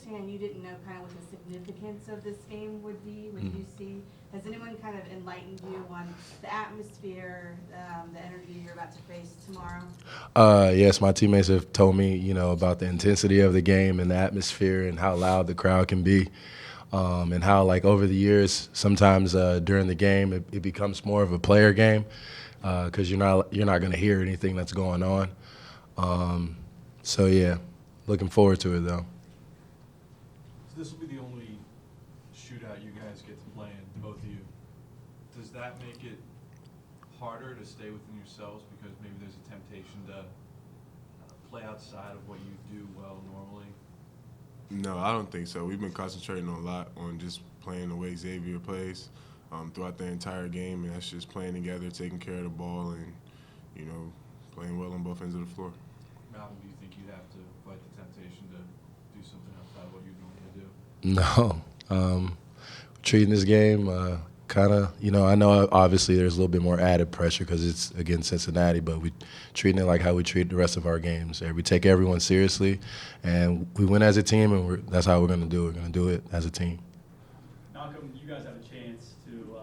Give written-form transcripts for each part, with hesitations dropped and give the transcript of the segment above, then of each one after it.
understand you didn't know kind of what the significance of this game would be with UC. Has anyone kind of enlightened you on the atmosphere, the energy you're about to face tomorrow? Yes, my teammates have told me, about the intensity of the game and the atmosphere and how loud the crowd can be, and how, like, over the years, sometimes during the game, it becomes more of a player game because you're not going to hear anything that's going on. So yeah, looking forward to it though. So this will be the only shootout you guys get to play in, both of you. Does that make it harder to stay within yourselves because maybe there's a temptation to play outside of what you do well normally? No, I don't think so. We've been concentrating a lot on just playing the way Xavier plays throughout the entire game, and that's just playing together, taking care of the ball, and playing well on both ends of the floor. Malcolm, do you think you'd have to fight the temptation to do something outside of what you normally do? No, treating this game kind of, I know obviously there's a little bit more added pressure because it's against Cincinnati, but we treating it like how we treat the rest of our games. We take everyone seriously, and we win as a team, and that's how we're going to do it. We're going to do it as a team. Malcolm, you guys have a chance to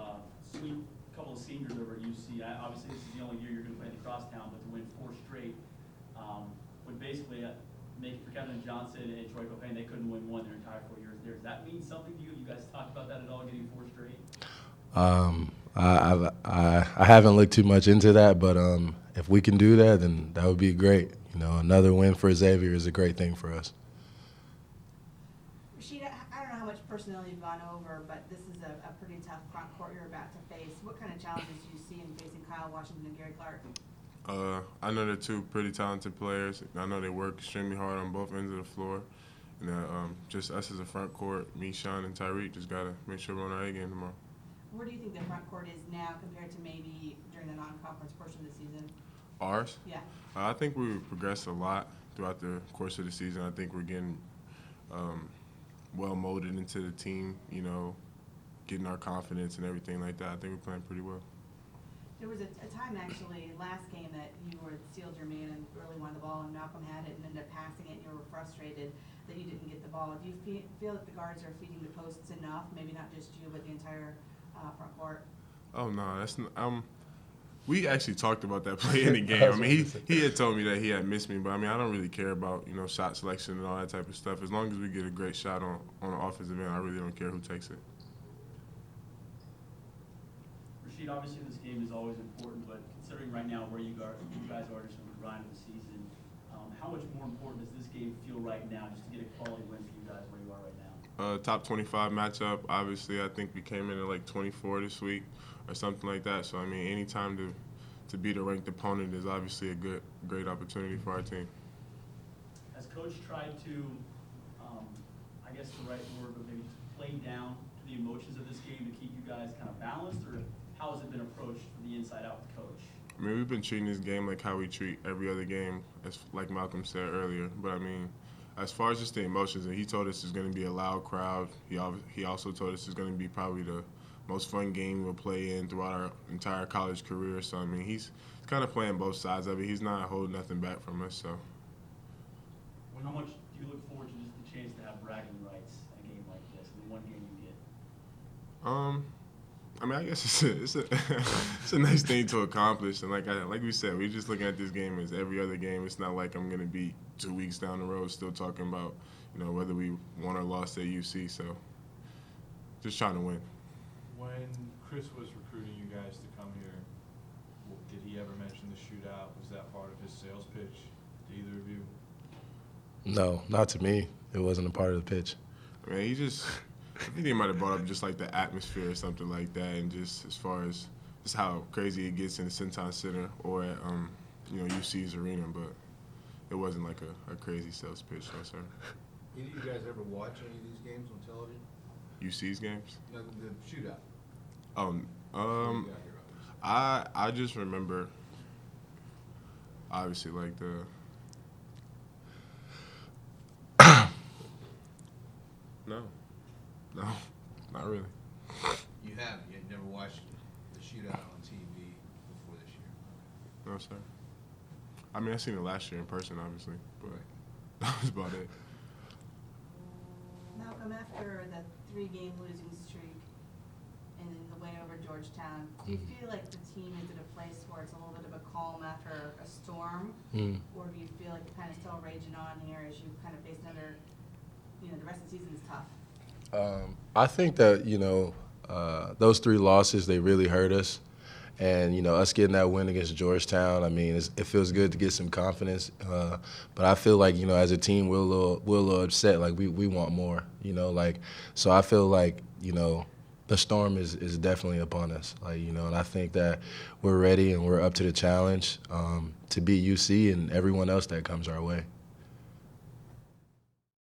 sweep a couple of seniors over at UC. Obviously, this is the only year you're going to play in the Crosstown, but to win 4 straight would basically make it for Kevin Johnson and Troy Copain. They couldn't win one their entire 4 years there. Does that mean something to you? You guys talked about that at all, getting 4 straight? I haven't looked too much into that, but if we can do that, then that would be great. Another win for Xavier is a great thing for us. RaShid, I don't know how much personnel you've gone over, but this is a pretty tough front court you're about to face. What kind of challenges do you see in facing Kyle Washington and Gary Clark? I know they're two pretty talented players. I know they work extremely hard on both ends of the floor. And just us as a front court, me, Sean, and Tyreek, just got to make sure we're on our A game tomorrow. Where do you think the front court is now compared to maybe during the non-conference portion of the season? Ours? Yeah. I think we progressed a lot throughout the course of the season. I think we're getting well molded into the team, getting our confidence and everything like that. I think we're playing pretty well. There was a time actually last game that you were sealed your man and really wanted the ball, and Malcolm had it and ended up passing it, and you were frustrated that you didn't get the ball. Do you feel that the guards are feeding the posts enough? Maybe not just you, but the entire front court. Oh no, that's not, we actually talked about that play in the game. I mean, he had told me that he had missed me, but I mean, I don't really care about shot selection and all that type of stuff. As long as we get a great shot on an offensive end, I really don't care who takes it. RaShid, obviously this game is always important, but considering right now where you guys are just in the grind of the season, how much more important does this game feel right now, just to get a quality win for you guys where you are right now? Top 25 matchup. Obviously, I think we came in at like 24 this week or something like that. So I mean, any time to beat a ranked opponent is obviously a great opportunity for our team. Has Coach tried to, I guess the right word, but maybe just play down to the emotions of this game to keep you guys kind of balanced, or how has it been approached from the inside out with Coach? I mean, we've been treating this game like how we treat every other game, as like Malcolm said earlier. But I mean, as far as just the emotions, and he told us it's going to be a loud crowd. He also told us it's going to be probably the most fun game we'll play in throughout our entire college career. So I mean, he's kind of playing both sides of it. He's not holding nothing back from us. So. How much do you look forward to just the chance to have bragging rights in a game like this? I mean, one game you get. I mean, I guess it's a nice thing to accomplish, and like we said, we're just looking at this game as every other game. It's not like I'm gonna be 2 weeks down the road still talking about whether we won or lost at UC. So just trying to win. When Chris was recruiting you guys to come here, did he ever mention the shootout? Was that part of his sales pitch to either of you? No, not to me. It wasn't a part of the pitch. I mean, I think he might have brought up just like the atmosphere or something like that, and just as far as just how crazy it gets in the Centon Center or at UC's arena, but it wasn't like a crazy sales pitch, no sir. Any of you guys ever watch any of these games on television? UC's games? No, the shootout. I just remember obviously like No, not really. You haven't? You had never watched the shootout on TV before this year? No, sir. I mean, I seen it last year in person, obviously, but Right. that was about it. Malcolm, after the 3-game losing streak and then the win over Georgetown, do you feel like the team is at a place where it's a little bit of a calm after a storm? Or do you feel like you're kind of still raging on here as you kind of face another, the rest of the season is tough? I think that, those 3 losses, they really hurt us. And, us getting that win against Georgetown, I mean, it feels good to get some confidence. But I feel like, as a team, we're a little upset. Like, we want more, so I feel like, the storm is definitely upon us. And I think that we're ready and we're up to the challenge to beat UC and everyone else that comes our way.